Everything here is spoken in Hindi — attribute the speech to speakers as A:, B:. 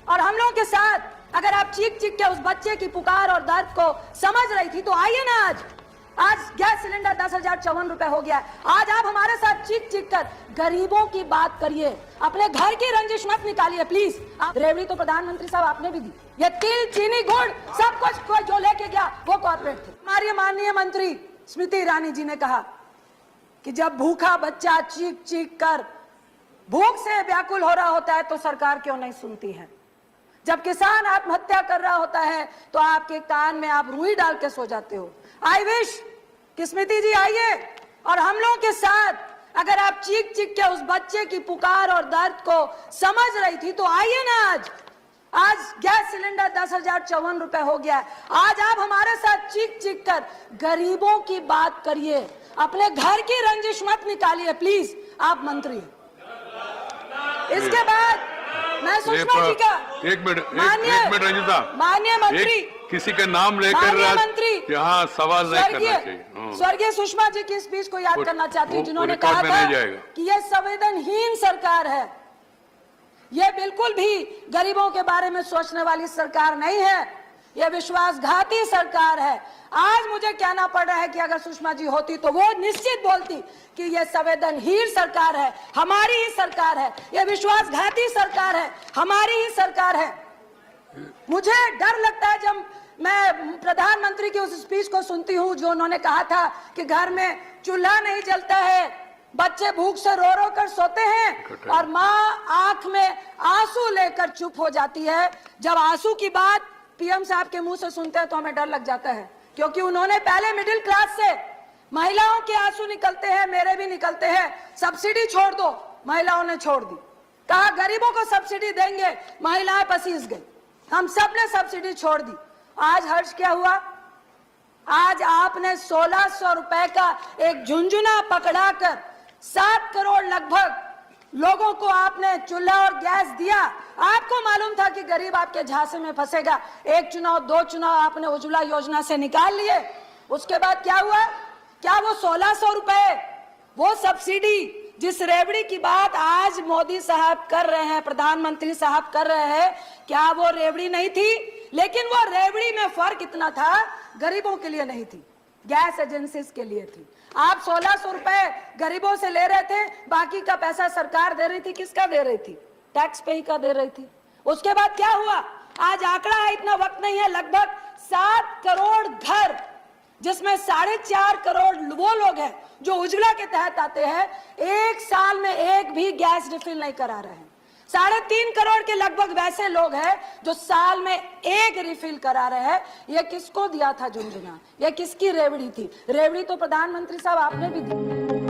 A: और हम लोगों के साथ अगर आप चीख चीख के उस बच्चे की पुकार और दर्द को समझ रही थी तो आइए ना आज गैस सिलेंडर 10,054 रुपए हो गया है। आज आप हमारे साथ चीख चीख कर गरीबों की बात करिए, अपने घर की रंजिश मत निकालिए प्लीज। आप रेवड़ी तो प्रधानमंत्री साहब आपने भी दी, ये तिल चीनी गुड़ सब कुछ जो लेके गया वो कॉर्पोरेट थे। हमारी माननीय मंत्री स्मृति ईरानी जी ने कहा कि जब भूखा बच्चा चीख चीख कर भूख से व्याकुल हो रहा होता है तो सरकार क्यों नहीं सुनती है। जब किसान आत्महत्या कर रहा होता है तो आपके कान में आप रुई डाल के सो जाते हो। आई विश कि स्मृति जी आइए और हम लोगों के साथ अगर आप चीख चीख के उस बच्चे की पुकार और दर्द को समझ रही थी तो आइए ना आज गैस सिलेंडर 10,054 रुपए हो गया है। आज आप हमारे साथ चीख चीख कर गरीबों की बात करिए, अपने घर की रंजिश मत निकालिए प्लीज। आप मंत्री इसके बाद मैं सुषमा जी का
B: एक मिनट रंजिता,
A: माननीय मंत्री
B: किसी का नाम लेकर
A: मंत्री
B: यहाँ सवाल नहीं करना चाहिए।
A: स्वर्गीय सुषमा जी की स्पीच को याद करना चाहती हूँ जिन्होंने कहा था कि ये संवेदनहीन सरकार है, ये बिल्कुल भी गरीबों के बारे में सोचने वाली सरकार नहीं है, ये विश्वासघाती सरकार है। आज मुझे कहना पड़ रहा है कि अगर सुषमा जी होती तो वो निश्चित बोलती कि ये संवेदनहीन सरकार है, हमारी ही सरकार है, ये विश्वासघाती सरकार है, हमारी ही सरकार है। मुझे डर लगता है जब मैं प्रधानमंत्री की उस स्पीच को सुनती हूँ जो उन्होंने कहा था कि घर में चूल्हा नहीं जलता है, बच्चे भूख से रो रो कर सोते हैं और माँ आंख में आंसू लेकर चुप हो जाती है। जब आंसू की बात पीएम साहब के मुंह से सुनते हैं तो हमें डर लग जाता है, क्योंकि उन्होंने पहले मिडिल क्लास से महिलाओं के आंसू निकलते हैं, मेरे भी निकलते हैं, सब्सिडी छोड़ दो, महिलाओं ने छोड़ दी। कहा गरीबों को सब्सिडी देंगे, महिलाएं पसीज गई, हम सब ने सब्सिडी छोड़ दी। आज हर्ष क्या हुआ? आज आपने 1600 रुपए का एक झुंझुना पकड़ाकर 7 करोड़ लगभग लोगों को आपने चूल्हा और गैस दिया। आपको मालूम था कि गरीब आपके झांसे में फंसेगा, एक चुनाव 2 चुनाव आपने उज्ज्वला योजना से निकाल लिए। उसके बाद क्या हुआ? क्या वो 1600 रुपए वो सब्सिडी जिस रेवड़ी की बात आज मोदी साहब कर रहे हैं, प्रधानमंत्री साहब कर रहे हैं, क्या वो रेवड़ी नहीं थी? लेकिन वो रेवड़ी में फर्क इतना था, गरीबों के लिए नहीं थी, गैस एजेंसीज के लिए थी। आप 1600 रुपए गरीबों से ले रहे थे, बाकी का पैसा सरकार दे रही थी। किसका दे रही थी? टैक्स पे ही का दे रही थी। उसके बाद क्या हुआ? आज आंकड़ा है, इतना वक्त नहीं है, लगभग 7 करोड़ घर जिसमें 4.5 करोड़ वो लोग हैं जो उज्ज्वला के तहत आते हैं, एक साल में एक भी गैस रिफिल नहीं करा रहे हैं। 3.5 करोड़ के लगभग वैसे लोग हैं जो साल में एक रिफिल करा रहे हैं। ये किसको दिया था झुंझुना? ये किसकी रेवड़ी थी? रेवड़ी तो प्रधानमंत्री साहब आपने भी दी।